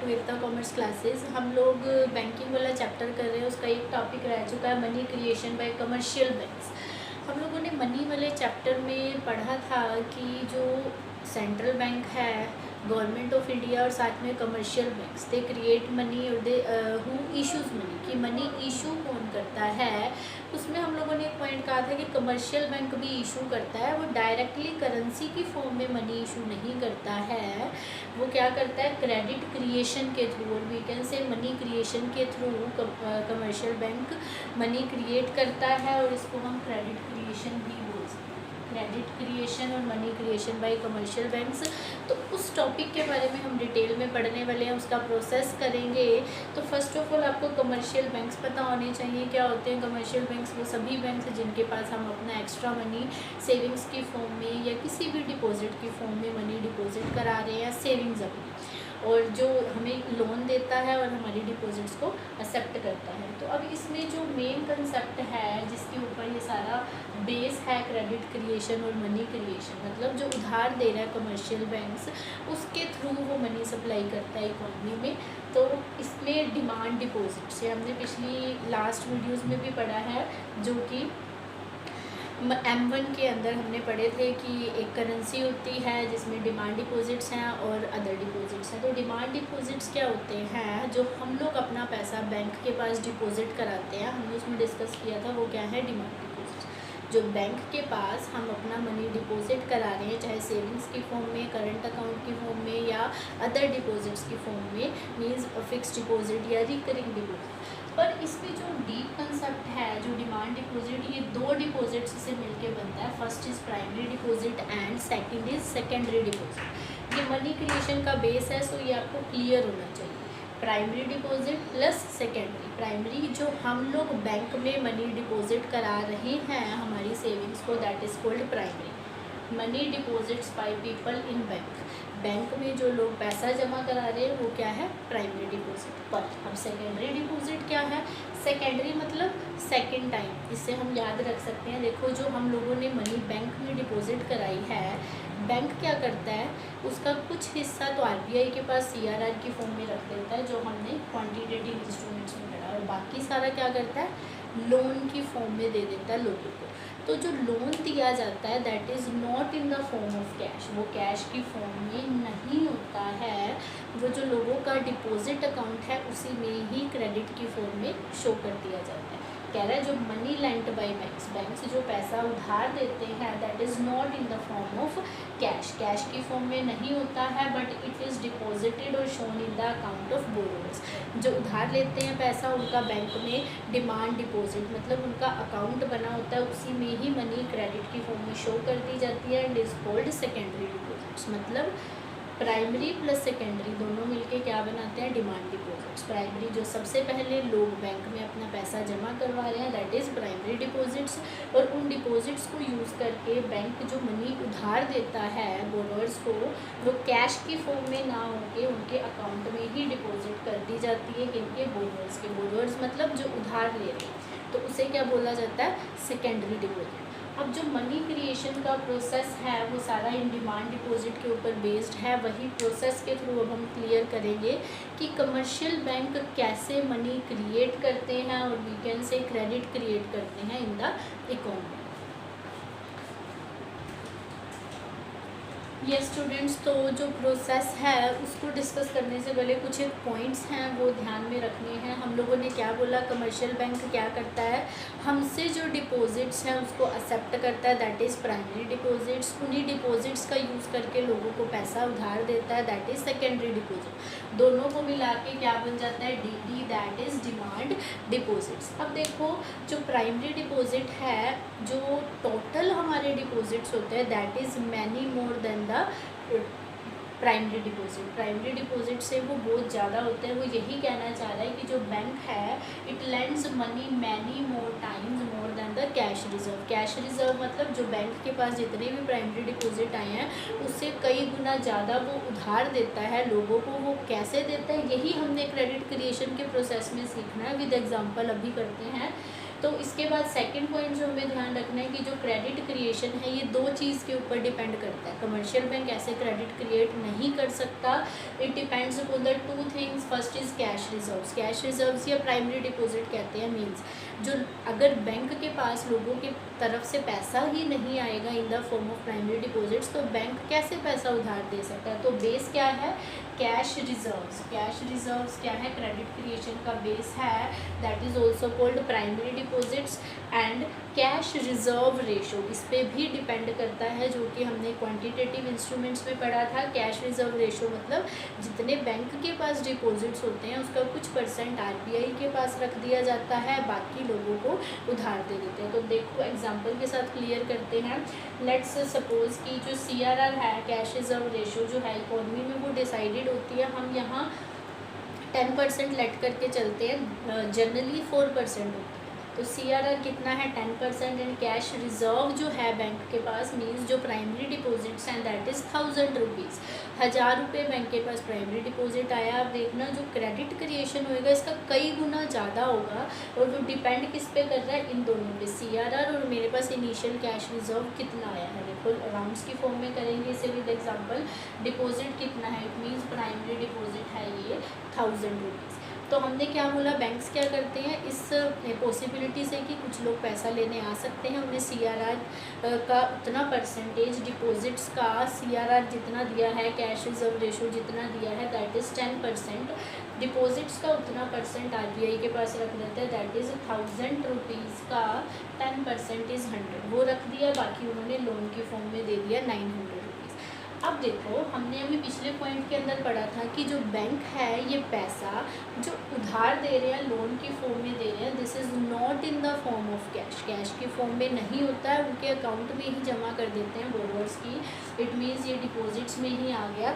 To Ekta commerce classes. हम लोग banking वाला चैप्टर कर रहे हैं, उसका एक टॉपिक रह चुका है money creation bye commercial banks. हम लोगों ने मनी वाले चैप्टर में पढ़ा था कि जो सेंट्रल बैंक है, गवर्नमेंट ऑफ इंडिया और साथ में commercial banks, they create money और दे हु इशूज़ मनी, कि मनी इशू कौन करता है। उसमें हम लोगों ने एक पॉइंट कहा था कि कमर्शियल बैंक भी इशू करता है, वो डायरेक्टली करेंसी की फॉर्म में मनी इशू नहीं करता है, वो क्या करता है क्रेडिट क्रिएशन के थ्रू, और we can say money creation के through commercial bank money create करता है, और इसको हम क्रेडिट क्रिएशन भी बोल सकते हैं। क्रेडिट क्रिएशन और money creation bye commercial banks, तो उस टॉपिक के बारे में हम डिटेल में पढ़ने वाले हैं, उसका प्रोसेस करेंगे। तो फर्स्ट ऑफ ऑल आपको कमर्शियल बैंक्स पता होने चाहिए। क्या होते हैं कमर्शियल बैंक्स? वो सभी बैंक्स जिनके पास हम अपना एक्स्ट्रा मनी सेविंग्स की फॉर्म में या किसी भी डिपॉजिट की फॉर्म में मनी डिपॉजिट करा रहे हैं, सेविंग्स अपनी, और जो हमें लोन देता है और हमारी डिपॉजिट्स को एक्सेप्ट करता है। तो अब इसमें जो मेन कंसेप्ट है जिसके ऊपर ये सारा बेस है, क्रेडिट क्रिएशन और मनी क्रिएशन, मतलब जो उधार दे रहा है कमर्शियल बैंक्स, उसके थ्रू वो मनी सप्लाई करता है इकोनॉमी में। तो इसमें डिमांड डिपॉजिट से हमने पिछली लास्ट वीडियोस में भी पढ़ा है, जो कि M1 के अंदर हमने पढ़े थे कि एक करेंसी होती है जिसमें डिमांड डिपॉजिट्स हैं और अदर डिपॉजिट्स हैं। तो डिमांड डिपॉजिट्स क्या होते हैं? जो हम लोग अपना पैसा बैंक के पास डिपॉजिट कराते हैं, हमने उसमें डिस्कस किया था, वो क्या है डिमांड डिपॉजिट। जो बैंक के पास हम अपना मनी डिपॉजिट करा रहे हैं, चाहे सेविंग्स की फॉर्म में, करंट अकाउंट की फॉर्म में या अदर डिपॉजिट्स की फॉर्म में, मीन्स फिक्स डिपॉजिट या रिकरिंग डिपॉजिट। पर इसमें जो डीप कंसेप्ट है, जो डिमांड डिपॉजिट, ये दो डिपॉजिट्स से मिलके बनता है। First is primary deposit and second is secondary deposit. ये मनी क्रिएशन का बेस है, सो ये आपको क्लियर होना चाहिए। Primary deposit plus secondary. Primary जो हम लोग बैंक में मनी डिपॉजिट करा रहे हैं हमारी सेविंग्स को, that is called primary. Money deposits by people in bank, bank में जो लोग पैसा जमा करा रहे हैं वो क्या है प्राइमरी डिपॉजिट। पर अब सेकेंडरी डिपॉजिट क्या है? सेकेंडरी मतलब सेकंड टाइम। इससे हम याद रख सकते हैं, देखो जो हम लोगों ने मनी बैंक में डिपॉजिट कराई है, बैंक क्या करता है, उसका कुछ हिस्सा तो RBI के पास CRR की फॉर्म में रख देता है, जो हमने क्वांटिटेटिव इंस्ट्रूमेंट्स में पढ़ा, और बाकी सारा क्या करता है लोन की फॉर्म में दे देता है लोगों को। तो जो लोन दिया जाता है that is not in the form of cash, वो कैश की फॉर्म में नहीं होता है, वो जो लोगों का डिपॉजिट अकाउंट है उसी में ही क्रेडिट की फॉर्म में शो कर दिया जाता है। कह रहा है जो money lent bye banks, bank से जो पैसा उधार देते हैं that is not in the form of cash, cash की फॉर्म में नहीं होता है, बट इट इज़ डिपॉजिटेड और shown in the account of borrowers. जो उधार लेते हैं पैसा, उनका बैंक में डिमांड डिपॉजिट मतलब उनका अकाउंट बना होता है, उसी में ही मनी क्रेडिट की फॉर्म में शो कर दी जाती है, and is called secondary deposits. मतलब प्राइमरी प्लस सेकेंडरी दोनों मिलके क्या बनाते हैं डिमांड डिपॉजिट्स। प्राइमरी जो सबसे पहले लोग बैंक में अपना पैसा जमा करवा रहे हैं दैट इज़ प्राइमरी डिपॉजिट्स, और उन डिपॉजिट्स को यूज़ करके बैंक जो मनी उधार देता है बोरोवर्स को, वो कैश की फॉर्म में ना होके उनके अकाउंट में ही डिपॉजिट कर दी जाती है, किनके बोरोवर्स के। बोरोवर्स मतलब जो उधार ले रहे हैं, तो उसे क्या बोला जाता है सेकेंडरी डिपॉजिट। अब जो मनी क्रिएशन का प्रोसेस है वो सारा इन डिमांड डिपॉजिट के ऊपर बेस्ड है। वही प्रोसेस के थ्रू अब हम क्लियर करेंगे कि कमर्शियल बैंक कैसे मनी क्रिएट करते हैं और we can say credit create करते हैं इन द इकोनॉमी। ये स्टूडेंट्स, तो जो प्रोसेस है उसको डिस्कस करने से पहले कुछ एक पॉइंट्स हैं वो ध्यान में रखने हैं। हम लोगों ने क्या बोला, कमर्शियल बैंक क्या करता है, हमसे जो डिपॉजिट्स हैं उसको एक्सेप्ट करता है दैट इज़ प्राइमरी डिपॉजिट्स। उन्हीं डिपॉजिट्स का यूज़ करके लोगों को पैसा उधार देता है दैट इज़ सेकेंडरी डिपॉजिट। दोनों को मिला के क्या बन जाता है DD, that is demand deposits. अब देखो जो प्राइमरी डिपॉजिट है, जो टोटल हमारे डिपॉजिट्स होते हैं that is many more than the primary deposit. Primary deposit से वो बहुत ज़्यादा होते हैं। वो यही कहना चाह रहा है कि जो बैंक है it lends money many more times more than the cash reserve. Cash reserve मतलब जो बैंक के पास जितने भी प्राइमरी डिपॉजिट आए हैं उससे कई गुना ज़्यादा वो उधार देता है लोगों को। वो कैसे देता है, यही हमने क्रेडिट क्रिएशन के प्रोसेस में सीखना है। विद एग्जाम्पल अभी करते हैं तो इसके बाद सेकंड पॉइंट जो हमें ध्यान रखना है कि जो क्रेडिट क्रिएशन है ये दो चीज़ के ऊपर डिपेंड करता है। कमर्शियल बैंक ऐसे क्रेडिट क्रिएट नहीं कर सकता। It depends upon the two things. First is cash reserves. Cash reserves या प्राइमरी डिपॉजिट कहते हैं। मीन्स जो अगर बैंक के पास लोगों की तरफ से पैसा ही नहीं आएगा in the form of primary deposits, तो बैंक कैसे पैसा उधार दे सकता है। तो बेस क्या है, कैश रिजर्व्स। कैश रिजर्व्स क्या है, क्रेडिट क्रिएशन का बेस है। That is also called primary deposits and cash reserve ratio. इस पर भी डिपेंड करता है, जो कि हमने क्वांटिटेटिव इंस्ट्रूमेंट्स में पढ़ा था। कैश रिजर्व रेशो मतलब जितने बैंक के पास डिपॉजिट्स होते हैं उसका कुछ परसेंट आरबीआई के पास रख दिया जाता है, बाकी लोगों को उधार दे देते हैं। तो देखो एग्जांपल के साथ क्लियर करते हैं। लेट्स सपोज कि जो सीआरआर है, कैश रिजर्व रेशो जो है इकोनॉमी में वो डिसाइडेड होती है। हम यहाँ 10% लेट करके चलते हैं, जनरली 4% होती है। तो सीआरआर कितना है, 10%। एंड कैश रिजर्व जो है बैंक के पास मीन्स जो प्राइमरी डिपॉजिट्स हैं दैट इज़ 1000 रुपीज़। 1000 रुपये बैंक के पास प्राइमरी डिपॉजिट आया। आप देखना जो क्रेडिट क्रिएशन होएगा इसका कई गुना ज़्यादा होगा, और वो डिपेंड किस पे कर रहा है, इन दोनों पे, सीआरआर और मेरे पास इनिशियल कैश रिजर्व कितना आया है। देखो राउंड्स की फॉर्म में करेंगे इसे विद एग्जांपल। डिपॉजिट कितना है, इट मीन्स प्राइमरी डिपॉजिट है ये 1000 रुपीज़। तो हमने क्या बोला, बैंक्स क्या करते हैं इस पॉसिबिलिटी से कि कुछ लोग पैसा लेने आ सकते हैं, उन्हें सीआरआर का उतना परसेंटेज डिपॉजिट्स का, सीआरआर जितना दिया है, कैश रिजर्व रेशो जितना दिया है दैट इज़ 10%, डिपॉजिट्स का उतना परसेंट आरबीआई के पास रख देते हैं, दैट इज़ 1000 रुपीज़ का 10% इज़ 100, वो रख दिया। बाकी उन्होंने लोन की फॉर्म में दे दिया 900 रुपीज़। अब देखो हमने अभी पिछले पॉइंट के अंदर पढ़ा था कि जो बैंक है ये पैसा जो उधार दे रहे हैं लोन की फॉर्म में दे रहे हैं, this is not in the form of cash. Cash की फॉर्म में नहीं होता है, उनके अकाउंट में ही जमा कर देते हैं बोरोवर्स की। इट मीन्स ये डिपॉजिट्स में ही आ गया,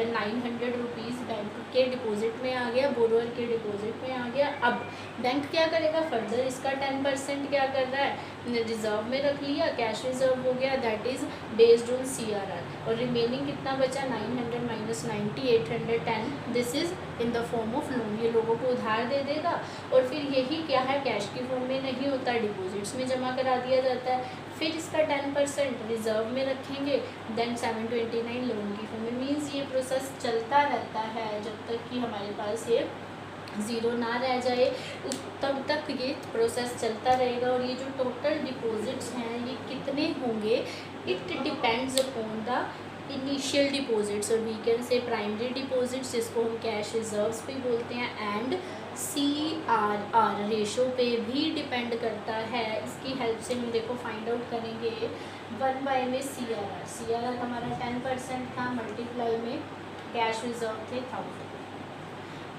900 रुपीज़ बैंक के डिपॉजिट में आ गया, बोरोवर के डिपॉजिट में आ गया। अब बैंक क्या करेगा फर्दर, इसका 10% क्या कर रहा है, रिजर्व में रख लिया, कैश रिजर्व हो गया, that is based on CRR. और रिमेनिंग कितना बचा, 900 minus 90, 810, this is in the form of loan. ये लोगों को उधार दे देगा, और फिर यही क्या है, कैश की फॉर्म में नहीं होता, डिपॉजिट्स में जमा करा दिया जाता है। फिर इसका 10% रिजर्व में रखेंगे, देन 729 लोन की फॉर्म में। मीन्स ये प्रोसेस चलता रहता है जब तक कि हमारे पास ये ज़ीरो ना रह जाए, तब तक ये प्रोसेस चलता रहेगा। और ये जो टोटल डिपॉजिट्स हैं ये कितने होंगे, it depends upon the initial deposits, और we can say primary deposits जिसको हम कैश रिजर्व्स भी बोलते हैं, एंड सीआरआर रेशो पे भी डिपेंड करता है। इसकी हेल्प से हम देखो फाइंड आउट करेंगे 1/, में सीआरआर। सीआरआर हमारा 10% था, मल्टीप्लाई में कैश रिजर्व थे 1000,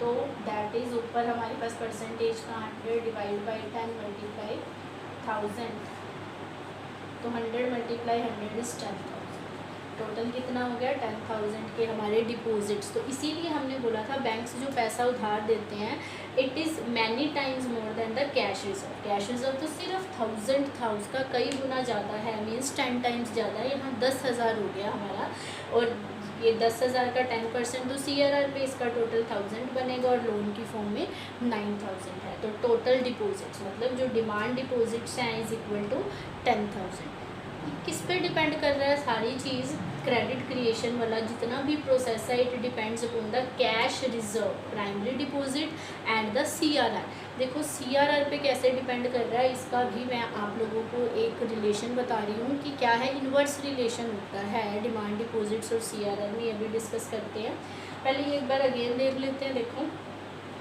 तो दैट इज़ ऊपर हमारे पास परसेंटेज का 100 डिवाइड बाई 10 मल्टीप्लाई 1000, तो 100 मल्टीप्लाई 100 इज़ 10,000। टोटल कितना हो गया, 10,000 के हमारे डिपॉजिट्स। तो इसीलिए हमने बोला था बैंक्स जो पैसा उधार देते हैं it is many times more than the cash reserve. Cash reserve तो सिर्फ 1000 था, उसका कई गुना ज़्यादा है, मीन्स 10 टाइम्स ज़्यादा है। यहाँ 10,000 हो गया हमारा, और ये 10,000 का 10% तो सीआरआर पे इसका टोटल 1000 बनेगा, और लोन की फॉर्म में 9000 है। तो टोटल डिपॉजिट्स मतलब जो डिमांड डिपॉजिट्स हैं इज इक्वल टू 10,000। किस पे डिपेंड कर रहा है सारी चीज़, क्रेडिट क्रिएशन वाला जितना भी प्रोसेस है it depends upon the cash reserve, primary deposit and the CRR. देखो सीआरआर पे कैसे डिपेंड कर रहा है, इसका भी मैं आप लोगों को एक रिलेशन बता रही हूँ कि क्या है, इन्वर्स रिलेशन होता है डिमांड डिपॉजिट्स और सीआरआर में, ये भी डिस्कस करते हैं। पहले ये एक बार अगेन देख लेते हैं। देखो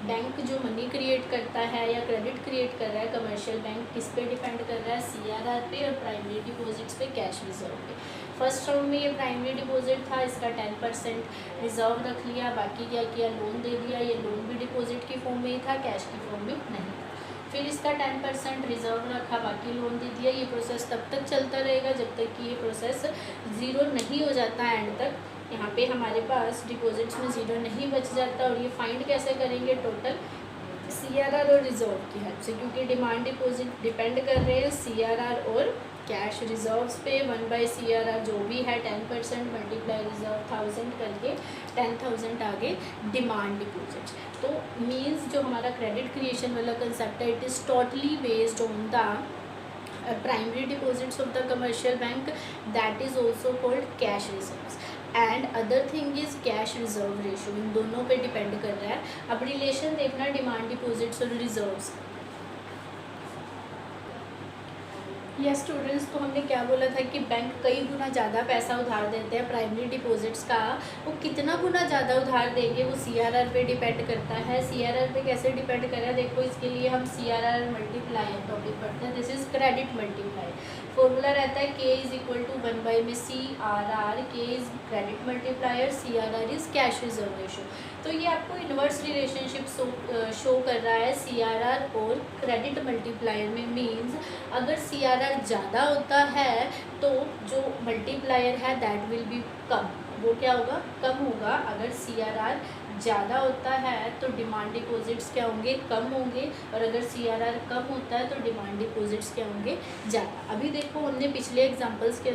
बैंक जो मनी क्रिएट करता है या क्रेडिट क्रिएट कर रहा है कमर्शियल बैंक, किस पे डिपेंड कर रहा है, सीआरआर पे और प्राइमरी डिपॉजिट्स पे, कैश रिजर्व पे। फर्स्ट राउंड में ये प्राइमरी डिपॉजिट था, इसका 10% रिजर्व रख लिया, बाकी क्या किया, लोन दे दिया। ये लोन भी डिपॉजिट की फॉर्म में ही था, कैश की फॉर्म में नहीं था। फिर इसका 10% रिजर्व रखा, बाकी लोन दे दिया। ये प्रोसेस तब तक चलता रहेगा जब तक कि ये प्रोसेस ज़ीरो नहीं हो जाता एंड तक। यहाँ पे हमारे पास डिपॉजिट्स में ज़ीरो नहीं बच जाता, और ये फाइंड कैसे करेंगे, टोटल सीआरआर और रिजर्व की हेल्प से, क्योंकि डिमांड डिपॉजिट डिपेंड कर रहे हैं सीआरआर और कैश रिजर्व्स पे। 1/CRR जो भी है 10% मल्टीप्लाई रिजर्व 1000 करके 10,000 आगे डिमांड डिपॉजिट। तो मींस जो हमारा क्रेडिट क्रिएशन वाला कंसेप्ट है, it is totally based on the primary deposits of the commercial bank, that is also called cash reserves, and other thing is cash reserve ratio. इन दोनों पे depend कर रहा है। अब रिलेशन देखना डिमांड डिपॉजिट्स और रिजर्व्स। यस स्टूडेंट्स, तो हमने क्या बोला था कि बैंक कई गुना ज़्यादा पैसा उधार देते हैं प्राइमरी डिपॉजिट्स का। वो कितना गुना ज़्यादा उधार देंगे वो CRR पे डिपेंड करता है। CRR पे कैसे डिपेंड कर रहा है, देखो इसके लिए हम CRR मल्टीप्लायर टॉपिक पढ़ते हैं। This is credit multiplier. Formula रहता है K is equal to 1 by में CRR। K is credit multiplier, CRR is cash reserve ratio. तो ये आपको इन्वर्स रिलेशनशिप शो कर रहा है CRR और क्रेडिट मल्टीप्लायर में। मीन्स अगर CRR ज़्यादा होता है तो जो मल्टीप्लायर है दैट विल बी कम, वो क्या होगा, कम होगा। अगर CRR ज़्यादा होता है तो डिमांड डिपॉजिट्स क्या होंगे, कम होंगे, और अगर CRR कम होता है तो डिमांड डिपॉजिट्स क्या होंगे, ज़्यादा। अभी देखो हमने पिछले एग्जांपल्स के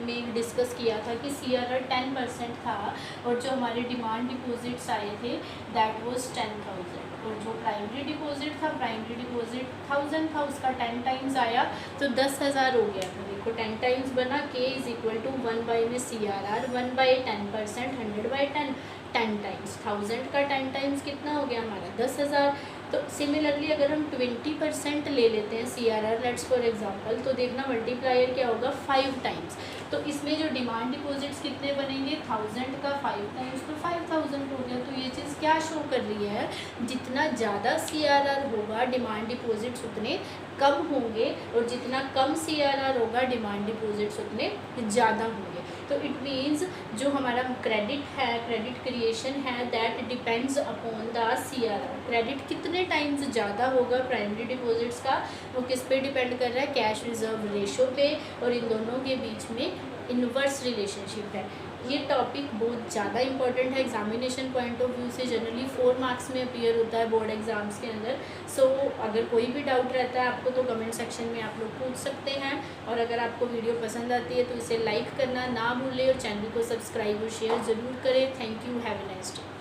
में डिस्कस किया था कि CRR 10% था और जो हमारे डिमांड डिपॉजिट्स आए थे दैट वाज 10,000, और जो प्राइमरी डिपॉजिट था, प्राइमरी डिपॉजिट 1000 था, उसका 10 टाइम्स आया तो 10,000 हो गया था। देखो 10 टाइम्स बना। K is equal to 1 by में CRR, 1 बाई 10%, 100 बाई 10, 10 टाइम्स। 1000 का 10 टाइम्स कितना हो गया हमारा, 10,000। तो सिमिलरली अगर हम 20% ले लेते हैं CRR लेट्स फॉर एग्जांपल, तो देखना मल्टीप्लायर क्या होगा, 5 टाइम्स। तो इसमें जो डिमांड डिपॉजिट्स कितने बनेंगे, 1000 का 5 टाइम्स तो 5000 हो गया। तो ये चीज़ क्या शो कर रही है, जितना ज़्यादा CRR होगा डिमांड डिपॉजिट्स उतने कम होंगे, और जितना कम CRR होगा डिमांड डिपॉजिट्स उतने ज़्यादा होंगे। तो इट मीन्स जो हमारा क्रेडिट है, क्रेडिट क्रिएशन है, that depends upon the CRR। Credit कितने टाइम्स ज़्यादा होगा प्राइमरी डिपॉजिट्स का, वो किस पे डिपेंड कर रहा है, कैश रिजर्व रेशो पे, और इन दोनों के बीच में इन्वर्स रिलेशनशिप है। ये टॉपिक बहुत ज़्यादा इंपॉर्टेंट है एग्जामिनेशन पॉइंट ऑफ व्यू से। जनरली 4 मार्क्स में अपीयर होता है बोर्ड एग्जाम्स के अंदर। सो अगर कोई भी डाउट रहता है आपको तो कमेंट सेक्शन में आप लोग पूछ सकते हैं, और अगर आपको वीडियो पसंद आती है तो इसे लाइक करना ना भूलें और चैनल को सब्सक्राइब और शेयर ज़रूर करें। Thank you, have a nice day.